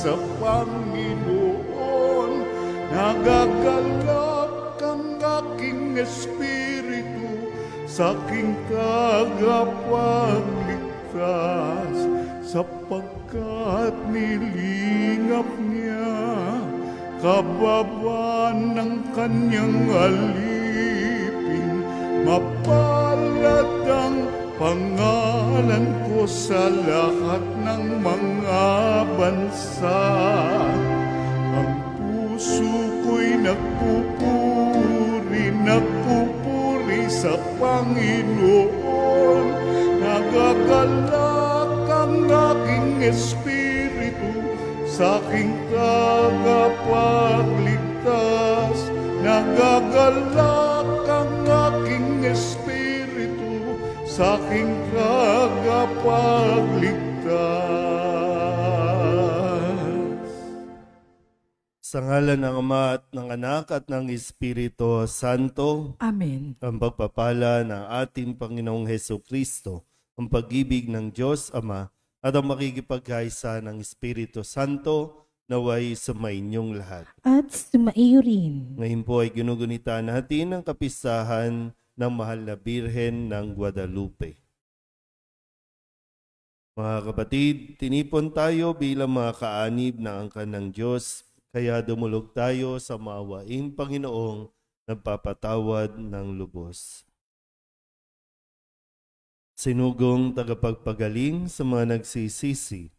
sa Panginoon. Nagagalak ang aking espiritu sa aking tagapagligtas, sapagkat nilingap niya kababan ng kanyang alipin. Mapalad ang pangalan ko sa lahat ng mga bansa. Ang puso ko'y nagpupuri sa Panginoon. Nagagalak ang aking espiritu sa aking tagapagligtas. Nagagalak ang aking espiritu sa aking tagapagligtas. Sa ngalan ng Ama at ng Anak at ng Espiritu Santo. Amen. Ang pagpapala ng ating Panginoong Hesukristo, ang pag-ibig ng Diyos Ama, at ang makikipagkaisa ng Espiritu Santo naway sumainyong lahat. At sumaiyo rin. Ngayon po ay ginugunita natin ang kapistahan ng Mahal na Birhen ng Guadalupe. Mga kapatid, tinipon tayo bilang mga kaanib ng angkan ng Diyos, kaya dumulog tayo sa maawaing Panginoong nagpapatawad ng lubos. Sinugong tagapagpagaling sa mga nagsisisi,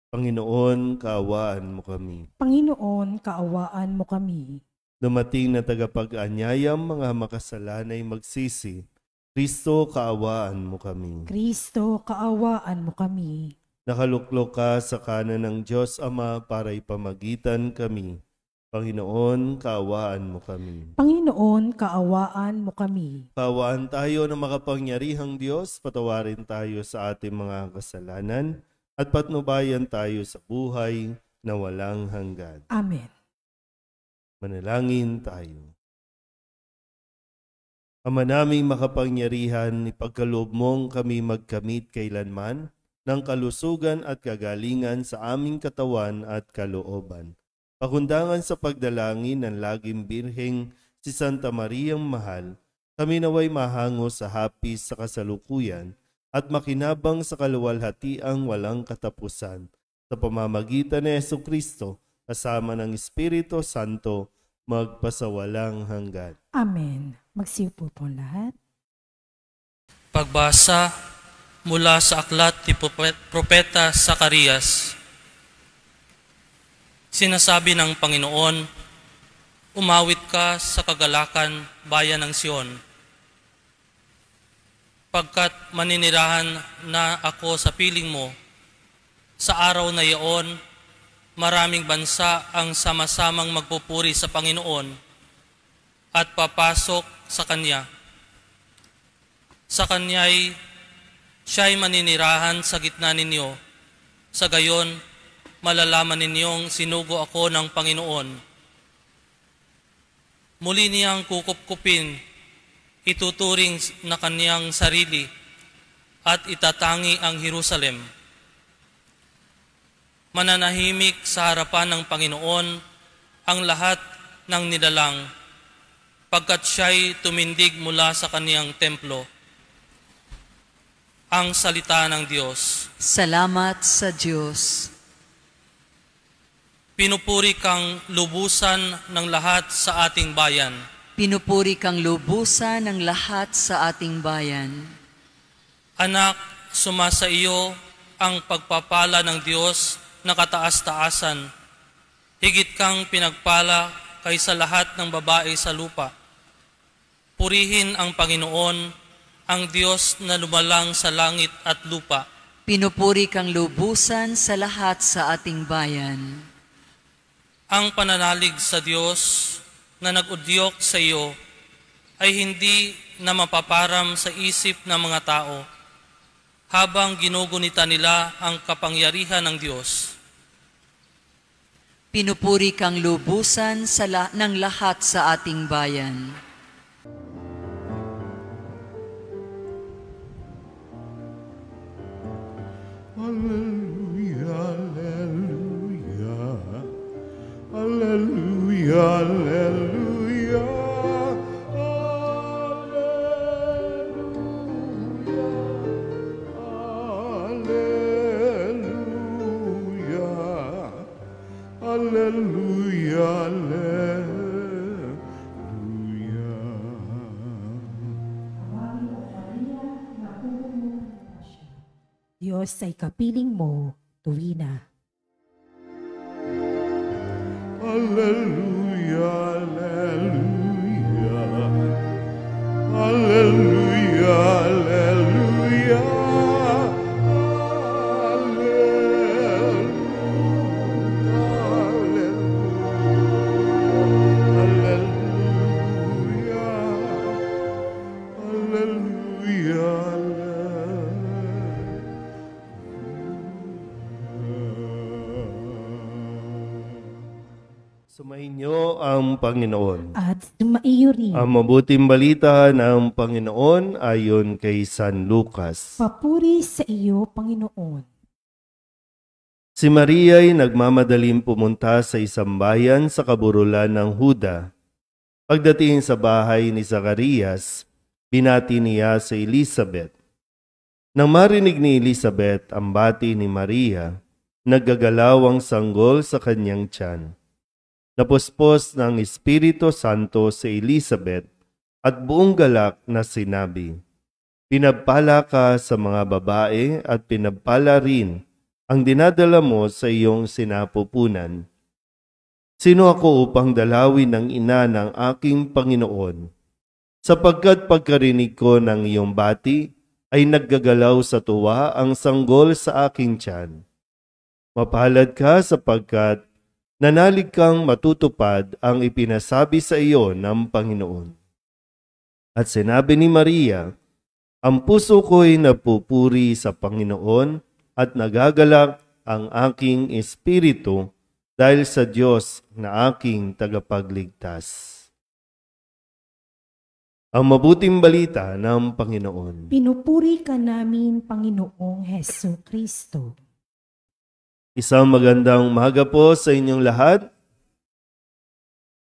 Panginoon, kaawaan mo kami. Panginoon, kaawaan mo kami. Dumating na tagapag-anyayang mga makasalanay magsisi, Kristo, kaawaan mo kami. Kristo, kaawaan mo kami. Nakaluklok ka sa kanan ng Diyos Ama para ipamagitan kami. Panginoon, kaawaan mo kami. Panginoon, kaawaan mo kami. Kaawaan tayo ng makapangyarihang Diyos, patawarin tayo sa ating mga kasalanan, at patnubayan tayo sa buhay na walang hanggan. Amen. Manalangin tayo. Ama naming makapangyarihan, ipagkaloob mong kami magkamit kailanman ng kalusugan at kagalingan sa aming katawan at kalooban. Pakundangan sa pagdalangin ng laging birheng si Santa Mariang Mahal, kami naway mahango sa hapis sa kasalukuyan at makinabang sa kaluwalhatiang walang katapusan sa pamamagitan ni Jesucristo kasama ng Espiritu Santo magpasawalang hanggan. Amen. Magsiupo po lahat. Pagbasa mula sa aklat ni Propeta Zacarias. Sinasabi ng Panginoon, umawit ka sa kagalakan, bayan ng Sion. Pagkat maninirahan na ako sa piling mo, sa araw na iyon, maraming bansa ang sama-samang magpupuri sa Panginoon at papasok sa Kanya. Sa Kanya'y siya'y maninirahan sa gitna ninyo. Sa gayon, malalaman ninyong sinugo ako ng Panginoon. Muli niyang kukupkupin, ituturing na Kanyang sarili at itatangi ang Jerusalem. Mananahimik sa harapan ng Panginoon ang lahat ng nilalang, pagkat siya'y tumindig mula sa Kaniyang templo. Ang salita ng Diyos. Salamat sa Diyos. Pinupuri kang lubusan ng lahat sa ating bayan. Pinupuri kang lubusan ng lahat sa ating bayan. Anak, sumasa iyo ang pagpapala ng Diyos na kataas-taasan. Higit kang pinagpala kaysa lahat ng babae sa lupa. Purihin ang Panginoon, ang Diyos na lumalang sa langit at lupa. Pinupuri kang lubusan sa lahat sa ating bayan. Ang pananalig sa Diyos na nag-udyok sa iyo ay hindi na mapaparam sa isip ng mga tao habang ginugunita nila ang kapangyarihan ng Diyos. Pinupuri kang lubusan ng lahat sa ating bayan. Hallelujah, hallelujah. Hallelujah, hallelujah, hallelujah, hallelujah. Diyos ay kapiling mo, tuwina. Hallelujah, hallelujah, hallelujah, hallelujah, Sumainyo ang Panginoon. At sumaiyo rin. Ang mabuting balita ng Panginoon ayon kay San Lucas. Papuri sa iyo, Panginoon. Si Maria ay nagmamadaling pumunta sa isang bayan sa kaburulan ng Huda. Pagdating sa bahay ni Zacarias, binati niya si Elizabeth. Nang marinig ni Elizabeth ang bati ni Maria, naggagalaw ang sanggol sa kanyang tiyan. Napuspos ng Espiritu Santo si Elizabeth at buong galak na sinabi, "Pinagpala ka sa mga babae at pinagpala rin ang dinadala mo sa iyong sinapupunan. Sino ako upang dalawin ng ina ng aking Panginoon? Sapagkat pagkarinig ko ng iyong bati ay naggagalaw sa tuwa ang sanggol sa aking tiyan. Mapalad ka sapagkat nanalig kang matutupad ang ipinasabi sa iyo ng Panginoon." At sinabi ni Maria, "Ang puso ko'y nagpupuri sa Panginoon at nagagalak ang aking espiritu dahil sa Diyos na aking tagapagligtas." Ang mabuting balita ng Panginoon. Pinupuri ka namin, Panginoong Hesu Kristo. Isang magandang umaga po sa inyong lahat.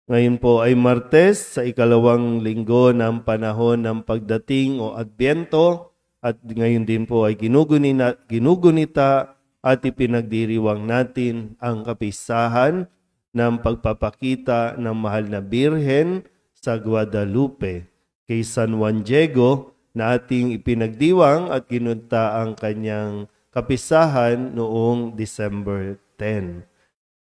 Ngayon po ay Martes sa ikalawang linggo ng panahon ng pagdating o Adbyento at ngayon din po ay ginugunita at ipinagdiriwang natin ang kapistahan ng pagpapakita ng mahal na Birhen sa Guadalupe kay San Juan Diego na ating ipinagdiwang at ginunta ang kanyang kapisahan noong December 10.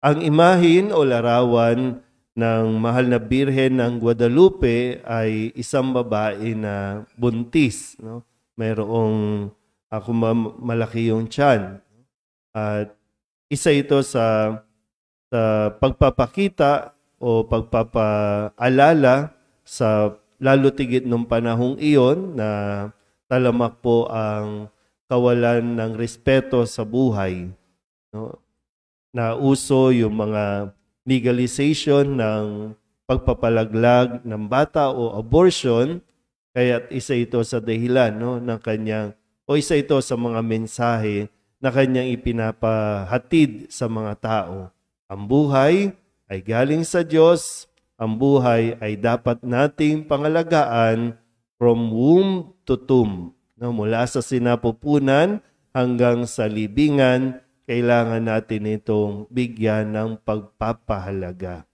Ang imahin o larawan ng mahal na Birhen ng Guadalupe ay isang babae na buntis. No? Mayroong malaki yung tiyan. At isa ito sa pagpapakita o pagpapaalala sa lalo tigit nung panahong iyon na talamak po ang kawalan ng respeto sa buhay. No? Nauso yung mga legalization ng pagpapalaglag ng bata o abortion, kaya isa ito sa dahilan ng kanyang, o isa ito sa mga mensahe na kanyang ipinapahatid sa mga tao. Ang buhay ay galing sa Diyos, ang buhay ay dapat nating pangalagaan from womb to tomb. Mula sa sinapupunan hanggang sa libingan, kailangan natin itong bigyan ng pagpapahalaga.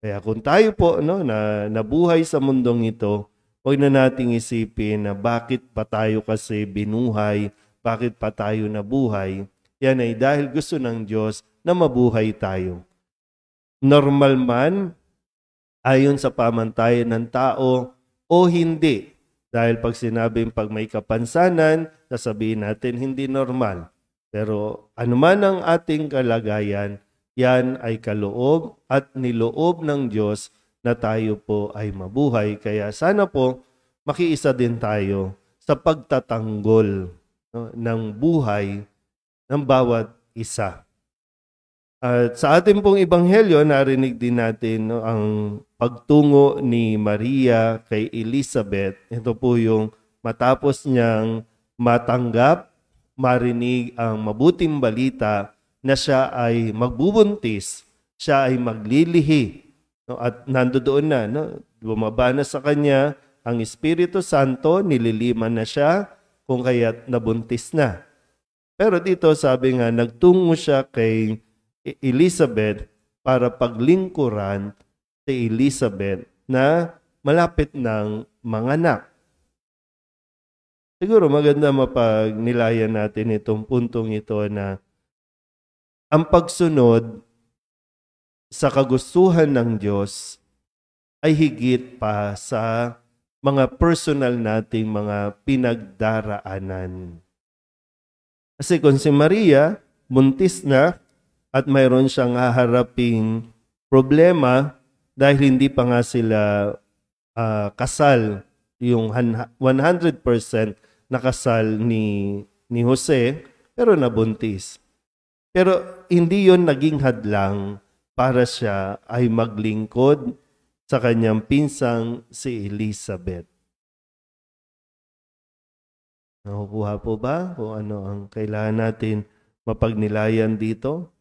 Kaya kung tayo po na nabuhay sa mundong ito, huwag na nating isipin na bakit pa tayo kasi binuhay, bakit pa tayo nabuhay. Yan ay dahil gusto ng Diyos na mabuhay tayo. Normal man, ayon sa pamantayan ng tao o hindi. Dahil pag sinabing pag may kapansanan, sasabihin natin hindi normal. Pero anuman ang ating kalagayan, yan ay kaloob at niloob ng Diyos na tayo po ay mabuhay. Kaya sana po makiisa din tayo sa pagtatanggol ng buhay ng bawat isa. At sa ating pong ebanghelyo, narinig din natin ang pagtungo ni Maria kay Elizabeth. Ito po yung matapos niyang matanggap, marinig ang mabuting balita na siya ay magbubuntis, siya ay maglilihi. No? At nandoon na, no? Bumaba na sa kanya ang Espiritu Santo, nililiman na siya, kung kaya't nabuntis na. Pero dito sabi nga, nagtungo siya kay Elizabeth para paglingkuran si Elizabeth na malapit ng manganak. Siguro maganda mapagnilayan natin itong puntong ito na ang pagsunod sa kagustuhan ng Diyos ay higit pa sa mga personal nating mga pinagdaraanan. Kasi kung si Maria, buntis na at mayroon siyang haharaping problema dahil hindi pa nga sila kasal, yung 100% nakasal ni Jose, pero nabuntis. Pero hindi yon naging hadlang para siya ay maglingkod sa kanyang pinsang si Elizabeth. Nakukuha po ba kung ano ang kailangan natin mapagnilayan dito?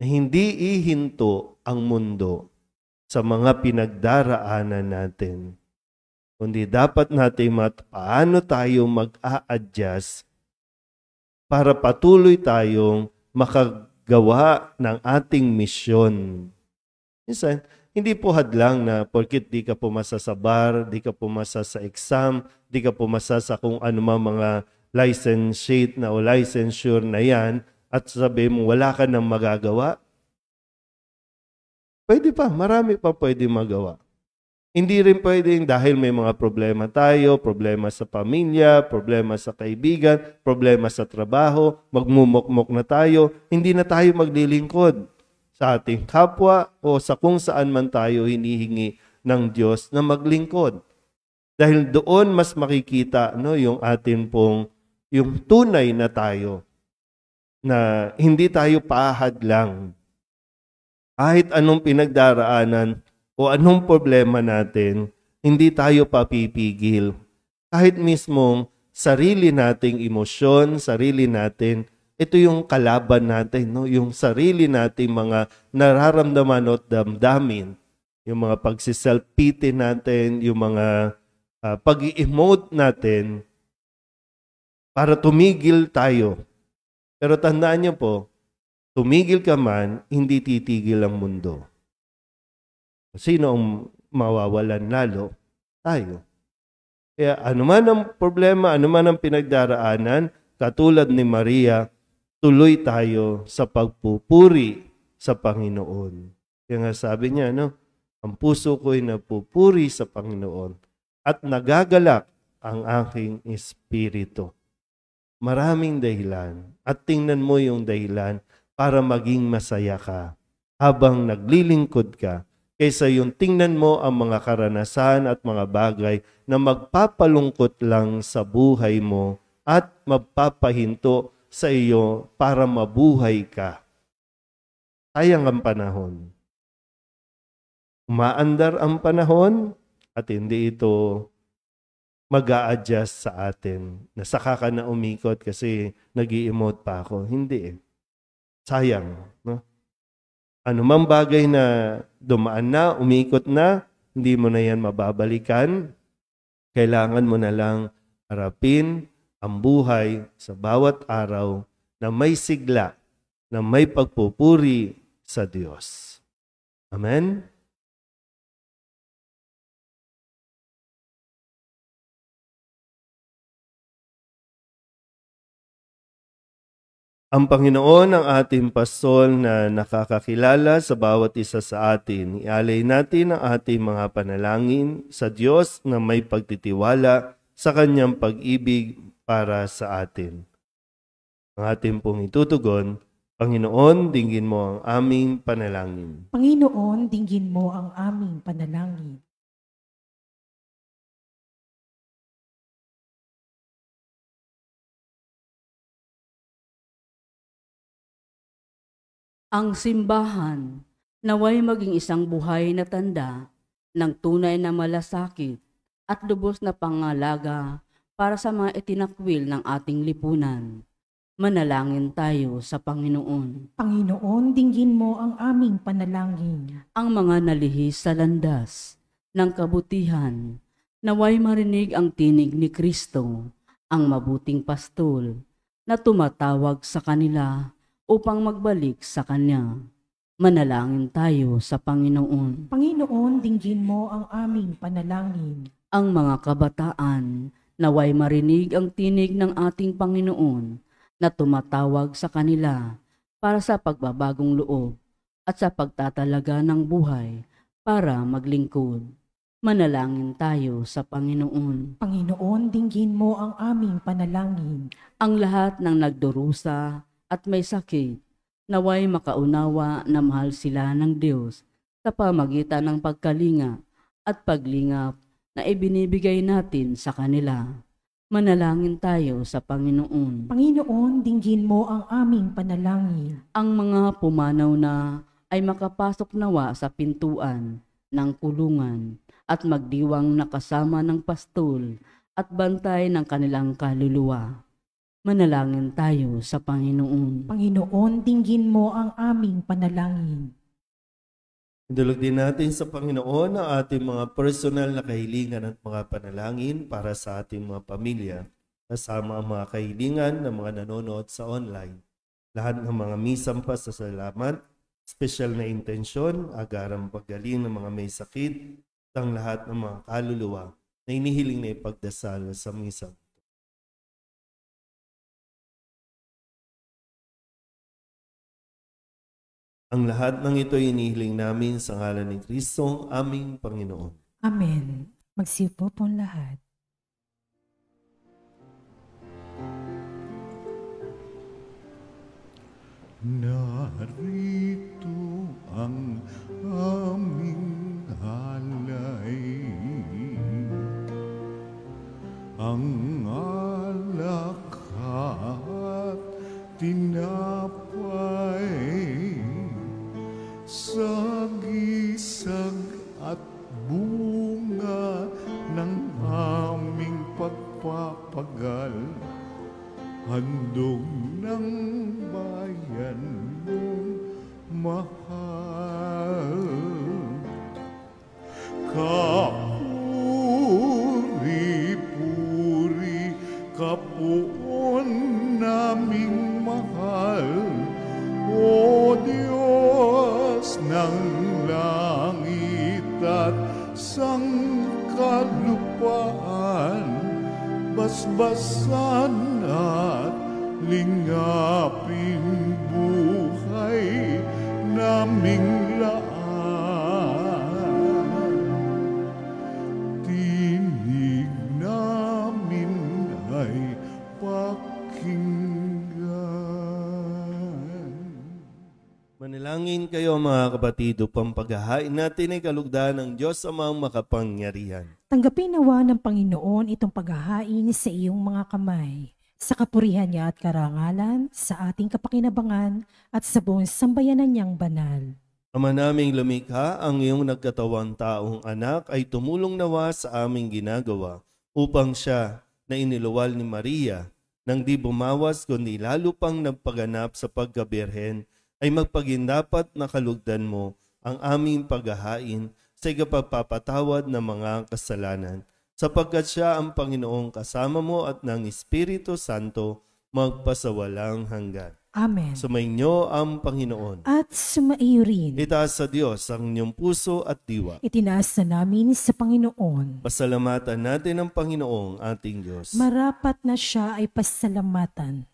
Hindi ihinto ang mundo sa mga pinagdaraanan natin, kundi dapat natin paano tayo mag-a-adjust para patuloy tayong makagawa ng ating misyon. Minsan, hindi po hadlang na porkit di ka pumasa sa bar, di ka pumasa sa exam, di ka pumasa sa kung ano mga license sheet na o licensure na yan, at sabi mo wala ka nang magagawa. Pwede pa, marami pa pwede magawa. Hindi rin pwedeng dahil may mga problema tayo, problema sa pamilya, problema sa kaibigan, problema sa trabaho, magmumukmok na tayo, hindi na tayo maglilingkod sa ating kapwa o sa kung saan man tayo hinihingi ng Diyos na maglingkod. Dahil doon mas makikita yung atin pong, yung tunay na tayo, na hindi tayo paahad lang. Kahit anong pinagdaraanan o anong problema natin, hindi tayo papipigil. Kahit mismong sarili nating emosyon, sarili natin, ito yung kalaban natin, yung sarili nating mga nararamdaman at damdamin, yung mga pagsiself-pity natin, yung mga pag-i-emote natin para tumigil tayo. Pero tandaan niyo po, tumigil ka man, hindi titigil ang mundo. Sino ang mawawalan lalo? Tayo. Kaya anuman ang problema, anuman ang pinagdaraanan, katulad ni Maria, tuloy tayo sa pagpupuri sa Panginoon. Kaya nga sabi niya, ang puso ko'y napupuri sa Panginoon at nagagalak ang aking espiritu. Maraming dahilan at tingnan mo yung dahilan para maging masaya ka habang naglilingkod ka kaysa yung tingnan mo ang mga karanasan at mga bagay na magpapalungkot lang sa buhay mo at magpapahinto sa iyo para mabuhay ka. Sayang ang panahon. Umaandar ang panahon at hindi ito mag-a-adjust sa atin. Nasaka ka na umikot kasi nag-i-emote pa ako. Hindi eh. Sayang. Anumang bagay na dumaan na, umikot na, hindi mo na yan mababalikan. Kailangan mo na lang harapin ang buhay sa bawat araw na may sigla, na may pagpupuri sa Diyos. Amen? Ang Panginoon ang ating pastol na nakakakilala sa bawat isa sa atin. Ialay natin ang ating mga panalangin sa Diyos na may pagtitiwala sa Kanyang pag-ibig para sa atin. Ang ating pong itutugon, Panginoon, dinggin mo ang aming panalangin. Panginoon, dinggin mo ang aming panalangin. Ang simbahan naway maging isang buhay na tanda ng tunay na malasakit at lubos na pangalaga para sa mga itinakwil ng ating lipunan. Manalangin tayo sa Panginoon. Panginoon, dinggin mo ang aming panalangin. Ang mga nalihis sa landas ng kabutihan, naway marinig ang tinig ni Kristo, ang mabuting pastol, na tumatawag sa kanila upang magbalik sa Kanya. Manalangin tayo sa Panginoon. Panginoon, dinggin mo ang aming panalangin. Ang mga kabataan, naway marinig ang tinig ng ating Panginoon na tumatawag sa kanila para sa pagbabagong loob at sa pagtatalaga ng buhay para maglingkod. Manalangin tayo sa Panginoon. Panginoon, dinggin mo ang aming panalangin. Ang lahat ng nagdurusa at may sakit, naway makaunawa na mahal sila ng Diyos sa pamagitan ng pagkalinga at paglingap na ibinibigay natin sa kanila. Manalangin tayo sa Panginoon. Panginoon, dinggin mo ang aming panalangin. Ang mga pumanaw na ay makapasok nawa sa pintuan ng kulungan at magdiwang nakasama ng pastol at bantay ng kanilang kaluluwa. Manalangin tayo sa Panginoon. Panginoon, dinggin mo ang aming panalangin. Idulog din natin sa Panginoon ang ating mga personal na kahilingan at mga panalangin para sa ating mga pamilya, kasama ang mga kahilingan ng mga nanonood sa online. Lahat ng mga misang pasasalamat, espesyal na intensyon, agarang paggaling ng mga may sakit, at ang lahat ng mga kaluluwa na inihiling na ipagdasal sa misang. Ang lahat ng ito inihiling namin sa ngalan ni Kristo, aming Panginoon. Amen. Magsiupo po lahat. Narito ang aming halay, ang alak at tinapay, sagisag at bunga ng aming pagpapagal, handog ng bayan mong mahal. Kapuri-puri ka poon naming mahal, O Diyos ng langit at sangkalupaan, basbasan at lingapin buhay naming laan. Tinig namin ay pakinggan. Manalangin kayo mga kapatid upang paghahain natin ay kalugdan ng Diyos amang makapangyarihan. Tanggapin nawa ng Panginoon itong paghahain sa iyong mga kamay, sa kapurihan niya at karangalan, sa ating kapakinabangan at sa buong sambayanan niyang banal. Ama naming lumikha, ang iyong nagkatawang taong anak ay tumulong nawa sa aming ginagawa upang siya na iniluwal ni Maria nang di bumawas kundi lalo pang nagpaganap sa pagkabirhen ay magpagindapat na kalugdan mo ang aming paghahain sa ikapagpapatawad ng mga kasalanan, sapagkat siya ang Panginoong kasama mo at ng Espiritu Santo magpasawalang hanggan. Amen. Sumainyo ang Panginoon. At sumaiyo rin. Itaas sa Diyos ang inyong puso at diwa. Itinaas na namin sa Panginoon. Pasalamatan natin ang Panginoong ating Diyos. Marapat na siya ay pasalamatan.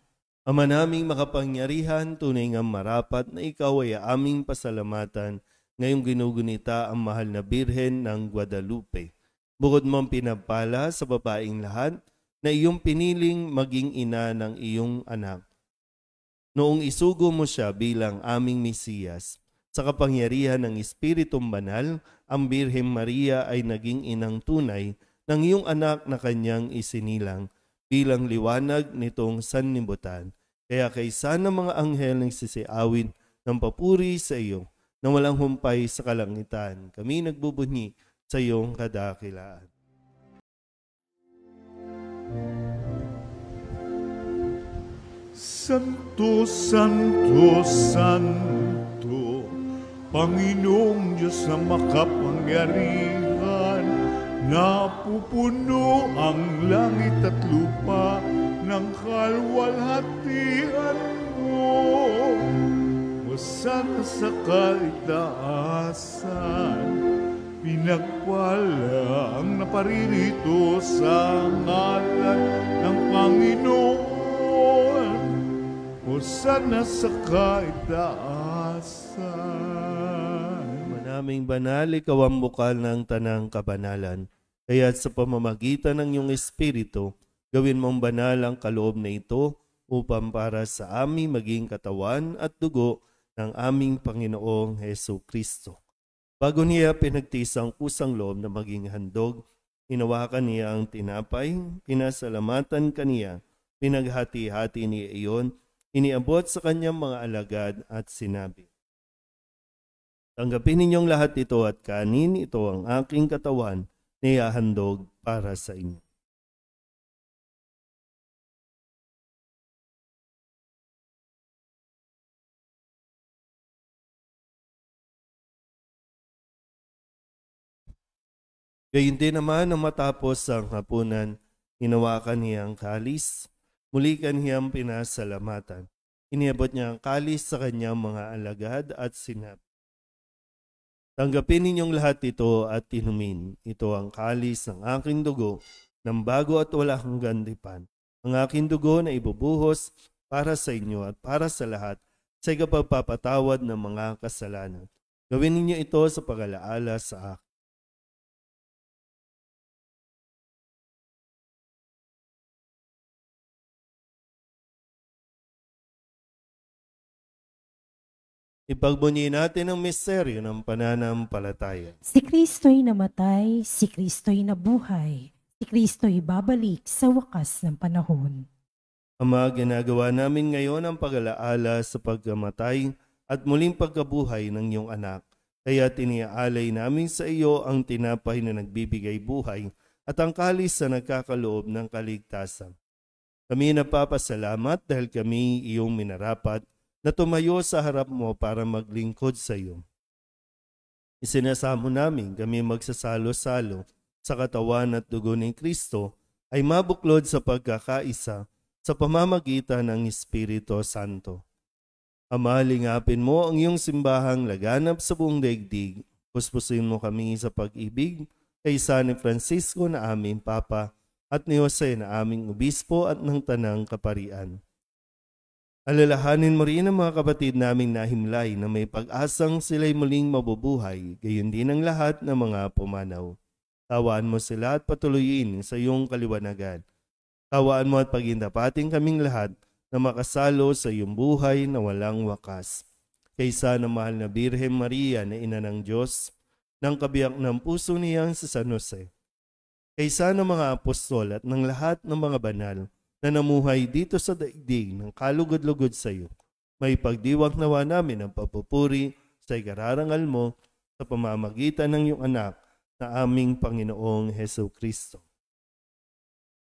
Ama naming makapangyarihan, tunay nga marapat na ikaw ay aming pasalamatan ngayong ginugunita ang mahal na Birhen ng Guadalupe. Bukod mong pinapala sa babaeng lahat na iyong piniling maging ina ng iyong anak. Noong isugo mo siya bilang aming Mesiyas, sa kapangyarihan ng Espiritong Banal, ang Birhen Maria ay naging inang tunay ng iyong anak na kanyang isinilang bilang liwanag nitong sanlibutan. Kaya kaysa ng mga anghel ng sisiawin ng papuri sa iyo, na walang humpay sa kalangitan, kami nagbubunyi sa iyong kadakilaan. Santo, Santo, Santo, Panginoong Diyos na makapangyarihan, napupuno ang langit at lupa ng kalwalhatian mo. Hosana sa kaitaasan, pinagpala ang naparirito sa ngalan ng Panginoon. Hosana sa kaitaasan. Manaming banal, ikaw ang bukal ng tanang kabanalan. Kaya't sa pamamagitan ng iyong Espiritu, gawin mong banal ang kaloob na ito upang para sa aming maging katawan at dugo ng aming Panginoong Hesu Kristo. Bago niya pinagtiis ang kusang loob na maging handog, hinawakan niya ang tinapay, pinasalamatan kaniya, pinaghati-hati niya iyon, iniabot sa kanyang mga alagad at sinabi, "Tanggapin ninyong lahat ito at kanin, ito ang aking katawan na ihahandog para sa inyo." Gayun din naman nang matapos ang hapunan, hinawakan niya ang kalis, muli kaniyang pinasalamatan. Iniabot niya ang kalis sa kanyang mga alagad at sinabi, "Tanggapin ninyong lahat ito at inumin. Ito ang kalis ng aking dugo, ng bago at wala hanggang tipan. Ang aking dugo na ibubuhos para sa inyo at para sa lahat sa ikapagpapatawad ng mga kasalanan. Gawin ninyo ito sa pag-alaala sa akin." Ipagbunyi natin ang misteryo ng pananampalataya. Si Kristo'y namatay, si Kristo'y nabuhay, si Kristo'y babalik sa wakas ng panahon. Ama, ginagawa namin ngayon ang pag-alaala sa pagkamatay at muling pagkabuhay ng iyong anak. Kaya tiniaalay namin sa iyo ang tinapay na nagbibigay buhay at ang kalis na nagkakaloob ng kaligtasan. Kami napapasalamat dahil kami iyong minarapat na tumayo sa harap mo para maglingkod sa iyo. Isinasamo namin kami magsasalo-salo sa katawan at dugo ni Kristo ay mabuklod sa pagkakaisa sa pamamagitan ng Espiritu Santo. Ama, lingapin mo ang iyong simbahang laganap sa buong daigdig. Puspusin mo kami sa pag-ibig kay San Francisco na aming Papa at ni Jose na aming Obispo at ng Tanang Kaparian. Alalahanin mo rin ang mga kapatid naming nahimlay na may pag-asang sila'y muling mabubuhay, gayon din ang lahat ng mga pumanaw. Tawaan mo sila at patuloyin sa iyong kaliwanagan. Tawaan mo at pagindapating kaming lahat na makasalo sa iyong buhay na walang wakas. Kaysa na mahal na Birhen Maria na ina ng Diyos, ng kabiyak ng puso niyang sa San Jose. Kaysa ng mga apostol at ng lahat ng mga banal, na namuhay dito sa daigdig ng kalugod-lugod sa iyo. May pagdiwang nawa namin ang papupuri sa ikararangal mo sa pamamagitan ng iyong anak na aming Panginoong Hesu Kristo.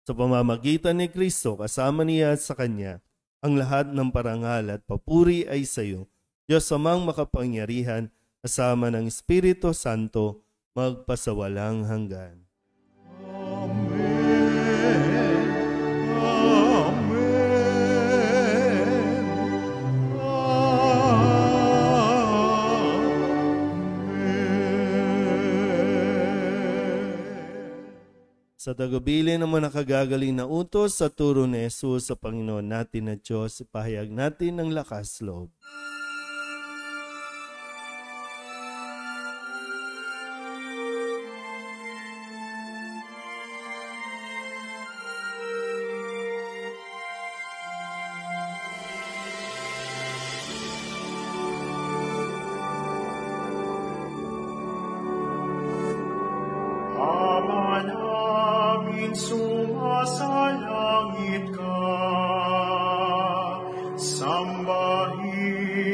Sa pamamagitan ni Kristo, kasama niya at sa Kanya, ang lahat ng parangal at papuri ay sa iyo, Diyos amang makapangyarihan, kasama ng Espiritu Santo, magpasawalang hanggan. Sa tagubilin ng mga nakagagaling na utos sa turo ni Jesus sa Panginoon natin na Diyos, ipahayag natin ng lakas loob. Sumasalangit ka, sambahin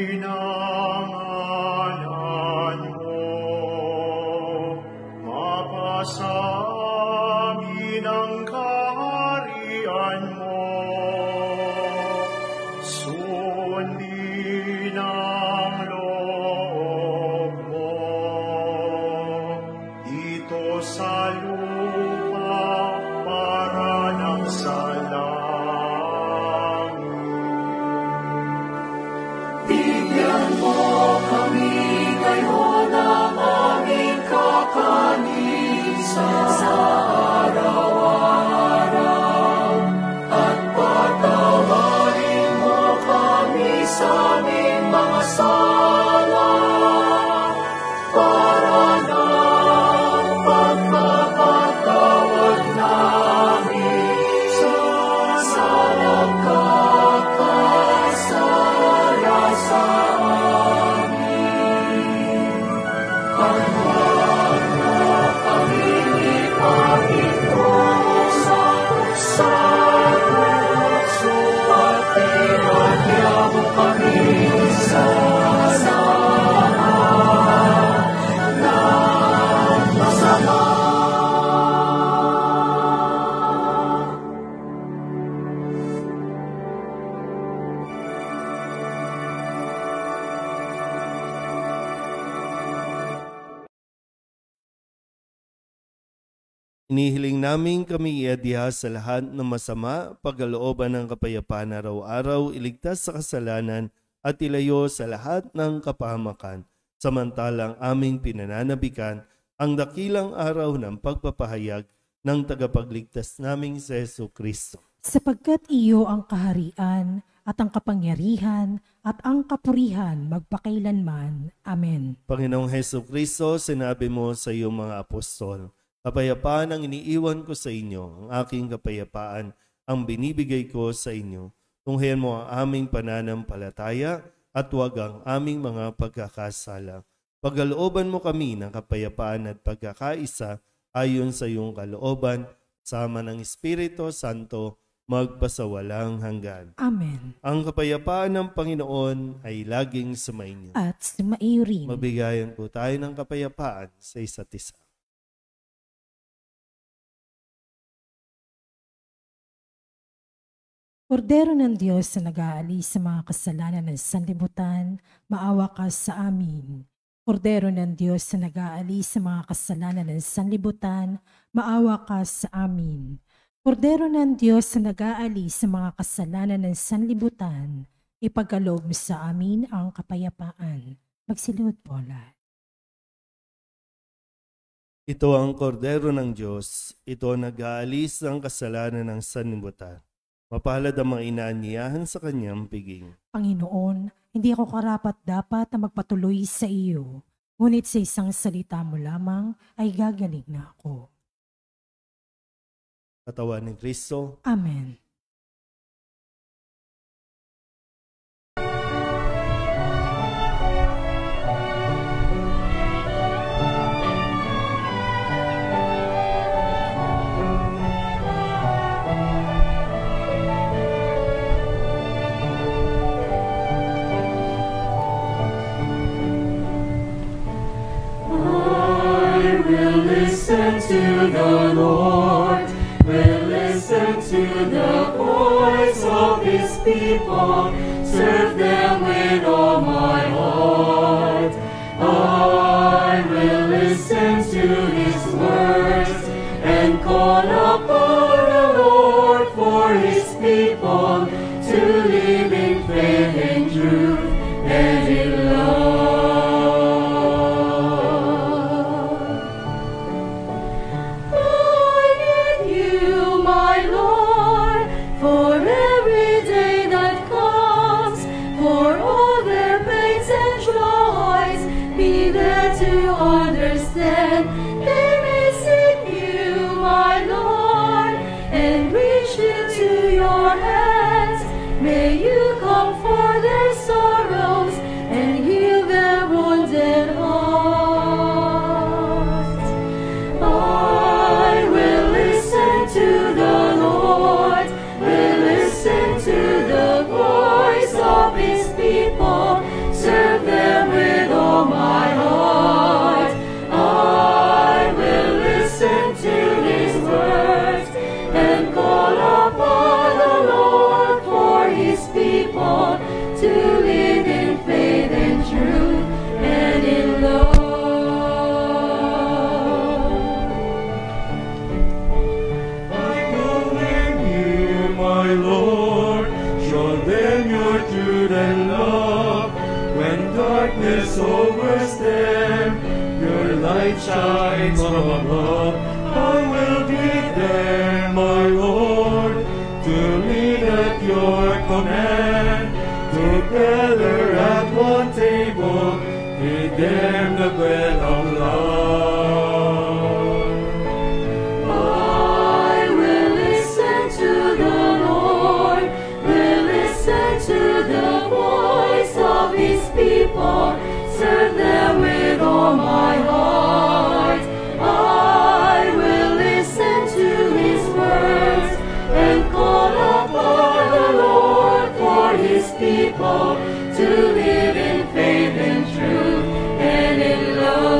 Inihiling namin kami iadya sa lahat ng masama, pagkalooban ng kapayapaan araw-araw, iligtas sa kasalanan at ilayo sa lahat ng kapahamakan. Samantalang aming pinananabikan ang dakilang araw ng pagpapahayag ng tagapagligtas naming si Jesucristo. Sapagkat iyo ang kaharian at ang kapangyarihan at ang kapurihan magpakailanman. Amen. Panginoong Jesucristo, sinabi mo sa iyong mga apostol, kapayapaan ang iniiwan ko sa inyo, ang aking kapayapaan ang binibigay ko sa inyo. Tunghayan mo ang aming pananampalataya at huwag ang aming mga pagkakasala. Pagkalooban mo kami ng kapayapaan at pagkakaisa ayon sa iyong kalooban, sama ng Espiritu Santo, magpasawalang hanggan. Amen. Ang kapayapaan ng Panginoon ay laging sumainyo. At sumaiyo rin. Mabigayan po tayo ng kapayapaan sa isa't isa. Kordero ng Diyos na nag-aalis sa mga kasalanan ng sanlibutan, maawa ka sa amin. Kordero ng Diyos na nag-aalis sa mga kasalanan ng sanlibutan, maawa ka sa amin. Kordero ng Diyos na nag-aalis sa mga kasalanan ng sanlibutan, ipagkaloob mo sa amin ang kapayapaan. Magsilod po lahat. Ito ang kordero ng Diyos, ito ang nag-aalis ng kasalanan ng sanlibutan. Mapalad ang mga inaanyayahan sa kanyang piging. Panginoon, hindi ako karapat-dapat na magpatuloy sa iyo, ngunit sa isang salita mo lamang ay gagaling na ako. Katawan ni Kristo. Amen. Listen to the Lord, will listen to the voice of his people, serve them with all my heart. I will listen to his words and call upon the Lord for his people to live in faith and truth and in love. Understand, they may seek you, my Lord, and reach into your hands. May you comfort their sorrows and heal their wounded hearts. I will listen to the Lord, will listen to the voice of his people, serve them with all my heart. To live in faith and truth and in love. I commend you, my Lord, show them your truth and love. When darkness overtakes them, your light shines from above. I will be there, my Lord, to lead at your command. Together at one table, feed them the bread of love. I will listen to the Lord, will listen to the voice of his people, serve them with all my heart. I will listen to his words and call upon the Lord for his people to live in faith and truth and in love.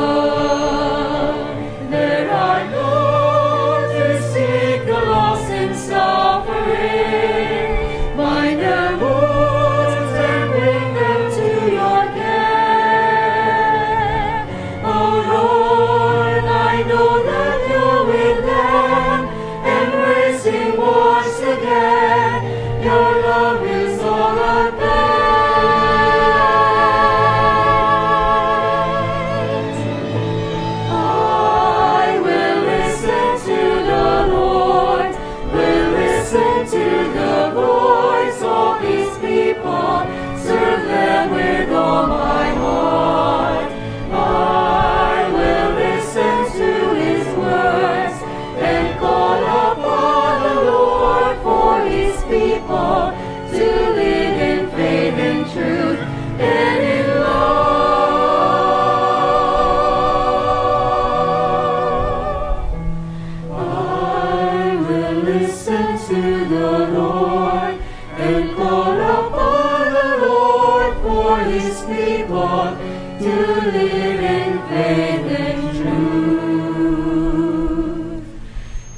here in faith and truth.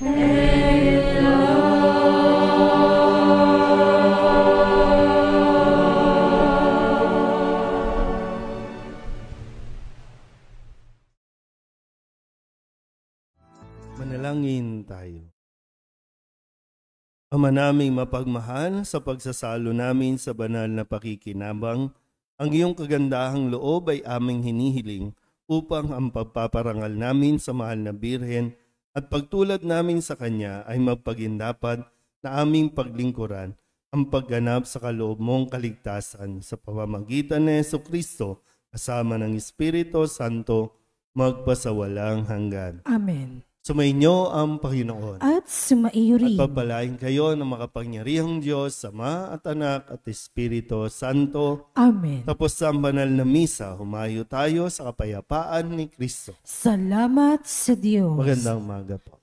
And Manalangin tayo. Ama naming mapagmahal, sa pagsasalo namin sa banal na pakikinabang, ang iyong kagandahang loob ay aming hinihiling upang ang pagpaparangal namin sa mahal na Birhen at pagtulad namin sa Kanya ay magpagindapat na aming paglingkuran ang pagganap sa kaloob mong kaligtasan sa pamamagitan ni Jesucristo kasama ng Espiritu Santo magpasawalang hanggan. Amen. Sumainyo ang Panginoon. At sumaiyo At rin. pagpalain kayo ng makapangyarihang Diyos, Ama at Anak at Espiritu Santo. Amen. Tapos sa banal na misa, humayo tayo sa kapayapaan ni Kristo. Salamat sa Diyos. Magandang umaga po.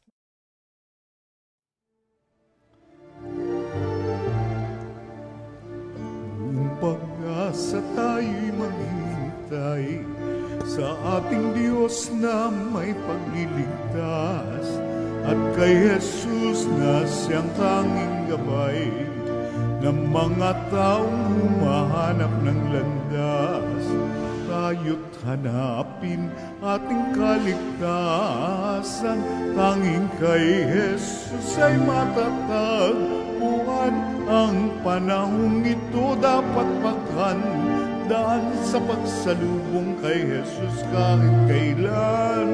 Kung pag-asa tayo'y maghihintay sa ating Diyos na may pagliligtas at kay Jesus na siyang tanging gabay ng mga taong humahanap ng landas. Tayo't hanapin ating kaligtasan, tanging kay Jesus ay matatagpuan. Ang panahong ito dapat paghandaan sa pagsalubong kay Jesus kahit kailan.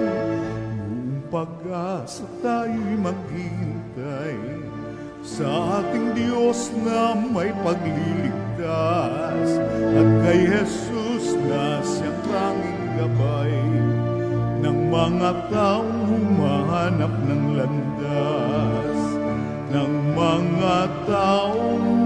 Noong pag-asa tayo'y maghihintay sa ating Diyos na may pagliligtas at kay Jesus na siyang tanging gabay ng mga taong humahanap ng landas, ng mga taong